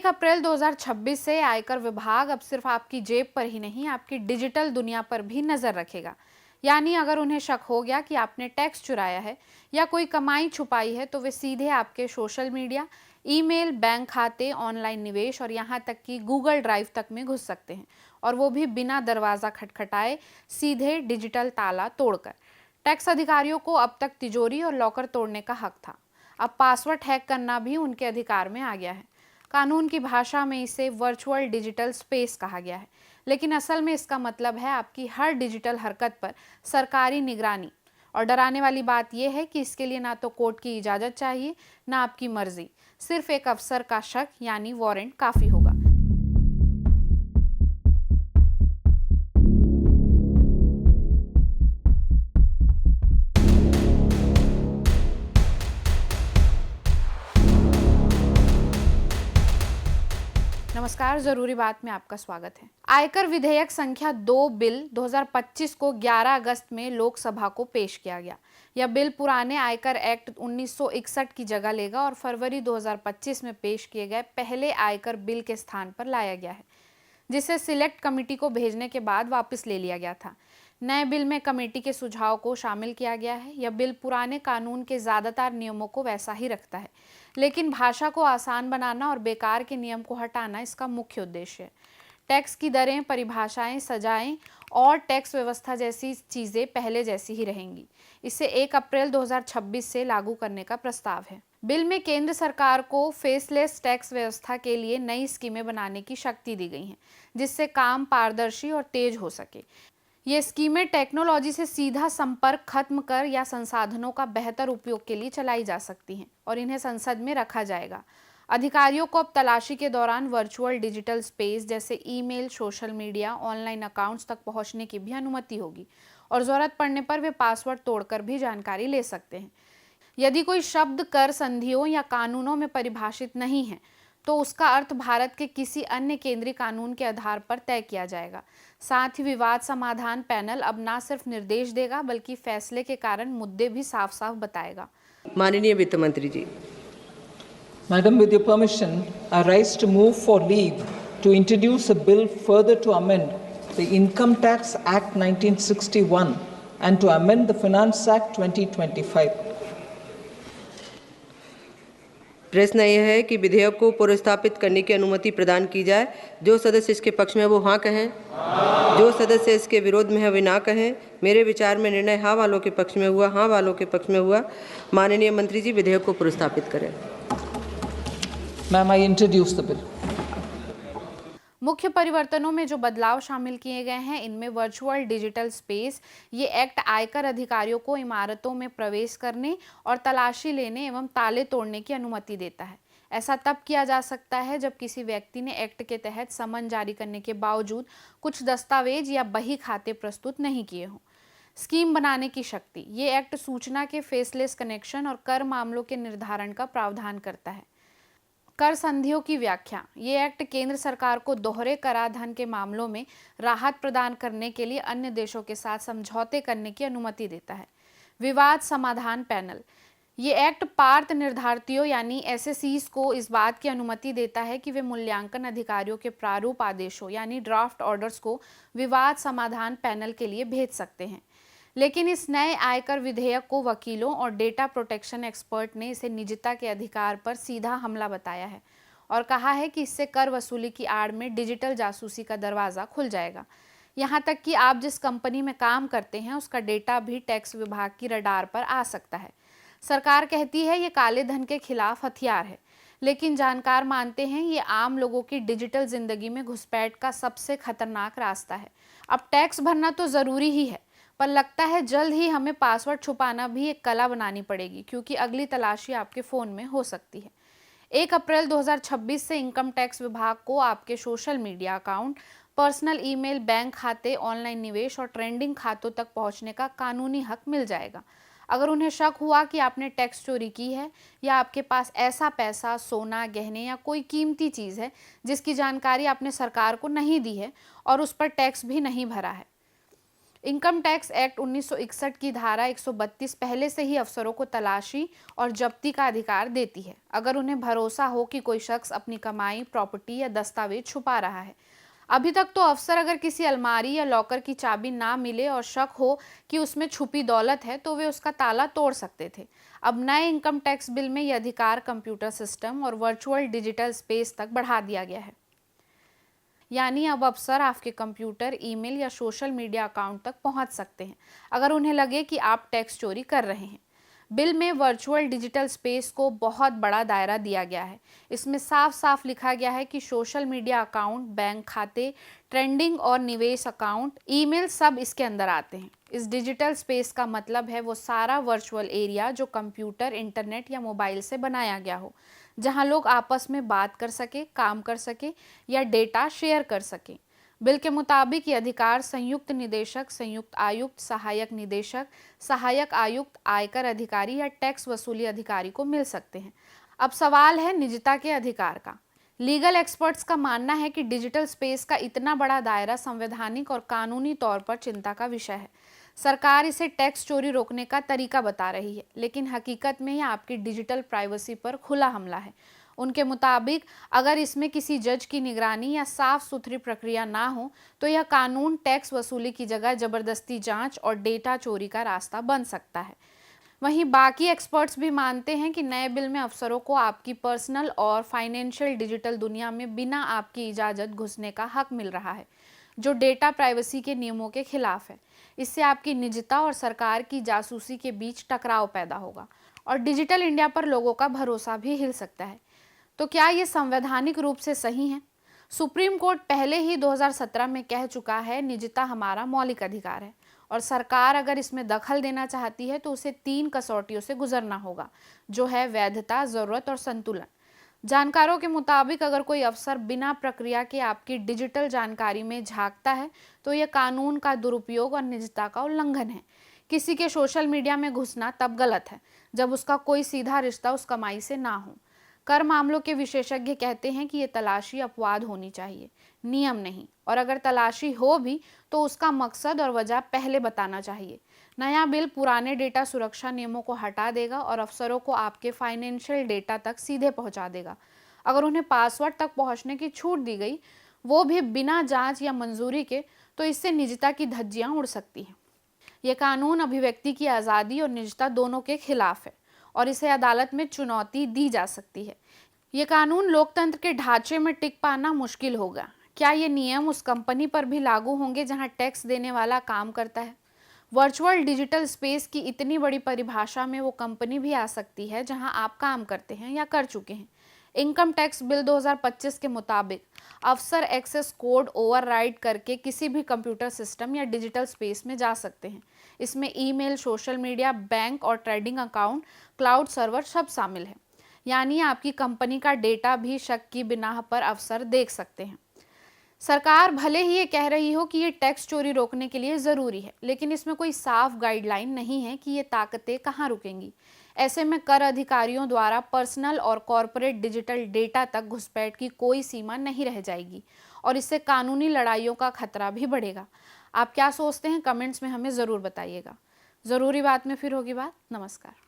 1 अप्रैल 2026 से आयकर विभाग अब सिर्फ आपकी जेब पर ही नहीं, आपकी डिजिटल दुनिया पर भी नजर रखेगा। यानी अगर उन्हें शक हो गया कि आपने टैक्स चुराया है या कोई कमाई छुपाई है, तो वे सीधे आपके सोशल मीडिया, ईमेल, बैंक खाते, ऑनलाइन निवेश और यहाँ तक कि गूगल ड्राइव तक में घुस सकते हैं, और वो भी बिना दरवाजा खटखटाए, सीधे डिजिटल ताला तोड़कर। टैक्स अधिकारियों को अब तक तिजोरी और लॉकर तोड़ने का हक था, अब पासवर्ड हैक करना भी उनके अधिकार में आ गया है। कानून की भाषा में इसे वर्चुअल डिजिटल स्पेस कहा गया है, लेकिन असल में इसका मतलब है आपकी हर डिजिटल हरकत पर सरकारी निगरानी। और डराने वाली बात यह है कि इसके लिए ना तो कोर्ट की इजाज़त चाहिए, ना आपकी मर्जी, सिर्फ एक अफसर का शक यानी वारंट काफ़ी होगा। नमस्कार, जरूरी बात में आपका स्वागत है। आयकर विधेयक संख्या 2 बिल 2025 को 11 अगस्त में लोकसभा को पेश किया गया। यह बिल पुराने आयकर एक्ट 1961 की जगह लेगा और फरवरी 2025 में पेश किए गए पहले आयकर बिल के स्थान पर लाया गया है, जिसे सिलेक्ट कमेटी को भेजने के बाद वापस ले लिया गया था। नए बिल में कमेटी के सुझाव को शामिल किया गया है। यह बिल पुराने कानून के ज़्यादातर नियमों को वैसा ही रखता है, लेकिन भाषा को आसान बनाना और बेकार के नियम को हटाना इसका मुख्य उद्देश्य है। टैक्स की दरें, परिभाषाएं, सजाएं और टैक्स व्यवस्था जैसी चीज़ें पहले जैसी ही रहेंगी। इसे 1 अप्रैल 2026 से लागू करने का प्रस्ताव है। बिल में केंद्र सरकार को फेसलेस टैक्स व्यवस्था के लिए नई स्कीमें बनाने की शक्ति दी गई हैं, जिससे काम पारदर्शी और तेज हो सके। ये स्कीमें टेक्नोलॉजी से सीधा संपर्क खत्म कर या संसाधनों का बेहतर उपयोग के लिए चलाई जा सकती हैं, और इन्हें संसद में रखा जाएगा। अधिकारियों को अब तलाशी के दौरान वर्चुअल डिजिटल स्पेस जैसे email, social media, online accounts तक पहुंचने की भी अनुमति होगी, और ज़रूरत पड़ने पर वे पासवर्ड तोड़कर भी जानकारी ले सकते हैं। यदि कोई शब्द कर संधियों या कानूनों में परिभाषित नहीं है, तो उसका अर्थ भारत के किसी अन्य केंद्रीय कानून के आधार पर तय किया जाएगा। साथ ही विवाद समाधान पैनल अब ना सिर्फ निर्देश देगा, बल्कि फैसले के कारण मुद्दे भी साफ साफ बताएगा। माननीय वित्त मंत्री जी। Madam, with your permission, I rise to move for leave to introduce a bill further to amend the Income Tax Act 1961 and to amend the Finance Act 2025. प्रश्न यह है कि विधेयक को पुनर्स्थापित करने की अनुमति प्रदान की जाए। जो सदस्य इसके पक्ष में वो हाँ कहें, जो सदस्य इसके विरोध में है वे ना कहें। मेरे विचार में निर्णय हाँ वालों के पक्ष में हुआ, हाँ वालों के पक्ष में हुआ। माननीय मंत्री जी, विधेयक को पुनर्स्थापित करें। Ma'am, I introduce the bill. मुख्य परिवर्तनों में जो बदलाव शामिल किए गए हैं, इनमें वर्चुअल डिजिटल स्पेस। ये एक्ट आयकर अधिकारियों को इमारतों में प्रवेश करने और तलाशी लेने एवं ताले तोड़ने की अनुमति देता है। ऐसा तब किया जा सकता है जब किसी व्यक्ति ने एक्ट के तहत समन जारी करने के बावजूद कुछ दस्तावेज या बही खाते प्रस्तुत नहीं किए हों। स्कीम बनाने की शक्ति। ये एक्ट सूचना के फेसलेस कनेक्शन और कर मामलों के निर्धारण का प्रावधान करता है। कर संधियों की व्याख्या। ये एक्ट केंद्र सरकार को दोहरे कराधान के मामलों में राहत प्रदान करने के लिए अन्य देशों के साथ समझौते करने की अनुमति देता है। विवाद समाधान पैनल। ये एक्ट पार्थ निर्धारितियों यानी एसएसईज को इस बात की अनुमति देता है कि वे मूल्यांकन अधिकारियों के प्रारूप आदेशों यानी ड्राफ्ट ऑर्डर्स को विवाद समाधान पैनल के लिए भेज सकते हैं। लेकिन इस नए आयकर विधेयक को वकीलों और डेटा प्रोटेक्शन एक्सपर्ट ने इसे निजता के अधिकार पर सीधा हमला बताया है और कहा है कि इससे कर वसूली की आड़ में डिजिटल जासूसी का दरवाज़ा खुल जाएगा। यहाँ तक कि आप जिस कंपनी में काम करते हैं उसका डेटा भी टैक्स विभाग की रडार पर आ सकता है। सरकार कहती है ये काले धन के खिलाफ हथियार है, लेकिन जानकार मानते हैं ये आम लोगों की डिजिटल जिंदगी में घुसपैठ का सबसे खतरनाक रास्ता है। अब टैक्स भरना तो ज़रूरी ही है, पर लगता है जल्द ही हमें पासवर्ड छुपाना भी एक कला बनानी पड़ेगी, क्योंकि अगली तलाशी आपके फ़ोन में हो सकती है। 1 अप्रैल 2026 से इनकम टैक्स विभाग को आपके social media account, personal email, bank खाते, ऑनलाइन निवेश और ट्रेंडिंग खातों तक पहुंचने का कानूनी हक मिल जाएगा। अगर उन्हें शक हुआ कि आपने टैक्स चोरी की है या आपके पास ऐसा पैसा, सोना, गहने या कोई कीमती चीज़ है जिसकी जानकारी आपने सरकार को नहीं दी है और उस पर टैक्स भी नहीं भरा है, इनकम टैक्स एक्ट 1961 की धारा 132 पहले से ही अफसरों को तलाशी और जब्ती का अधिकार देती है, अगर उन्हें भरोसा हो कि कोई शख्स अपनी कमाई, प्रॉपर्टी या दस्तावेज छुपा रहा है। अभी तक तो अफसर अगर किसी अलमारी या लॉकर की चाबी ना मिले और शक हो कि उसमें छुपी दौलत है तो वे उसका ताला तोड़ सकते थे। अब नए इनकम टैक्स बिल में यह अधिकार कंप्यूटर सिस्टम और वर्चुअल डिजिटल स्पेस तक बढ़ा दिया गया है। यानी अब अफसर आपके कंप्यूटर, ईमेल या सोशल मीडिया अकाउंट तक पहुंच सकते हैं अगर उन्हें लगे कि आप टैक्स चोरी कर रहे हैं। बिल में वर्चुअल डिजिटल स्पेस को बहुत बड़ा दायरा दिया गया है। इसमें साफ साफ लिखा गया है कि सोशल मीडिया अकाउंट, बैंक खाते, ट्रेंडिंग और निवेश अकाउंट, ईमेल सब इसके अंदर आते हैं। इस डिजिटल स्पेस का मतलब है वो सारा वर्चुअल एरिया जो कंप्यूटर, इंटरनेट या मोबाइल से बनाया गया हो, जहां लोग आपस में बात कर सके, काम कर सके या डेटा शेयर कर सके। बिल के मुताबिक ये अधिकार संयुक्त निदेशक, संयुक्त आयुक्त, सहायक निदेशक, सहायक आयुक्त, आयकर अधिकारी या टैक्स वसूली अधिकारी को मिल सकते हैं। अब सवाल है निजता के अधिकार का। लीगल एक्सपर्ट्स का मानना है कि डिजिटल स्पेस का इतना बड़ा दायरा संवैधानिक और कानूनी तौर पर चिंता का विषय है। सरकार इसे टैक्स चोरी रोकने का तरीका बता रही है, लेकिन हकीकत में यह आपकी डिजिटल प्राइवेसी पर खुला हमला है। उनके मुताबिक अगर इसमें किसी जज की निगरानी या साफ सुथरी प्रक्रिया ना हो तो यह कानून टैक्स वसूली की जगह जबरदस्ती जांच और डेटा चोरी का रास्ता बन सकता है। वहीं बाकी एक्सपर्ट्स भी मानते हैं कि नए बिल में अफसरों को आपकी पर्सनल और फाइनेंशियल डिजिटल दुनिया में बिना आपकी इजाज़त घुसने का हक मिल रहा है, जो डेटा प्राइवेसी के नियमों के खिलाफ है। इससे आपकी निजता और सरकार की जासूसी के बीच टकराव पैदा होगा और डिजिटल इंडिया पर लोगों का भरोसा भी हिल सकता है। तो क्या ये संवैधानिक रूप से सही है? सुप्रीम कोर्ट पहले ही 2017 में कह चुका है निजता हमारा मौलिक अधिकार है और सरकार अगर इसमें दखल देना चाहती है तो उसे 3 कसौटियों से गुजरना होगा, जो है वैधता, ज़रूरत और संतुलन। जानकारों के मुताबिक अगर कोई अफसर बिना प्रक्रिया के आपकी डिजिटल जानकारी में झांकता है तो यह कानून का दुरुपयोग और निजता का उल्लंघन है। किसी के सोशल मीडिया में घुसना तब गलत है जब उसका कोई सीधा रिश्ता उस कमाई से ना हो। कर मामलों के विशेषज्ञ कहते हैं कि ये तलाशी अपवाद होनी चाहिए, नियम नहीं, और अगर तलाशी हो भी तो उसका मकसद और वजह पहले बताना चाहिए। नया बिल पुराने डेटा सुरक्षा नियमों को हटा देगा और अफसरों को आपके फाइनेंशियल डेटा तक सीधे पहुंचा देगा। अगर उन्हें पासवर्ड तक पहुंचने की छूट दी गई, वो भी बिना जांच या मंजूरी के, तो इससे निजता की धज्जियां उड़ सकती हैं। ये कानून अभिव्यक्ति की आज़ादी और निजता दोनों के खिलाफ है और इसे अदालत में चुनौती दी जा सकती है। ये कानून लोकतंत्र के ढांचे में टिक पाना मुश्किल होगा। क्या ये नियम उस कंपनी पर भी लागू होंगे जहां टैक्स देने वाला काम करता है? वर्चुअल डिजिटल स्पेस की इतनी बड़ी परिभाषा में वो कंपनी भी आ सकती है जहां आप काम करते हैं या कर चुके हैं। इनकम टैक्स बिल 2025 के मुताबिक अफसर एक्सेस कोड ओवरराइड करके किसी भी कंप्यूटर सिस्टम या डिजिटल स्पेस में जा सकते हैं। इसमें ईमेल, सोशल मीडिया, बैंक और ट्रेडिंग अकाउंट, क्लाउड सर्वर सब शामिल है। यानी आपकी कंपनी का डेटा भी शक की बिना पर अफसर देख सकते हैं। सरकार भले ही ये कह रही हो कि ये टैक्स चोरी रोकने के लिए ज़रूरी है, लेकिन इसमें कोई साफ गाइडलाइन नहीं है कि ये ताकतें कहाँ रुकेंगी। ऐसे में कर अधिकारियों द्वारा पर्सनल और कॉरपोरेट डिजिटल डेटा तक घुसपैठ की कोई सीमा नहीं रह जाएगी और इससे कानूनी लड़ाइयों का खतरा भी बढ़ेगा। आप क्या सोचते हैं? कमेंट्स में हमें ज़रूर बताइएगा। ज़रूरी बात में फिर होगी बात। नमस्कार।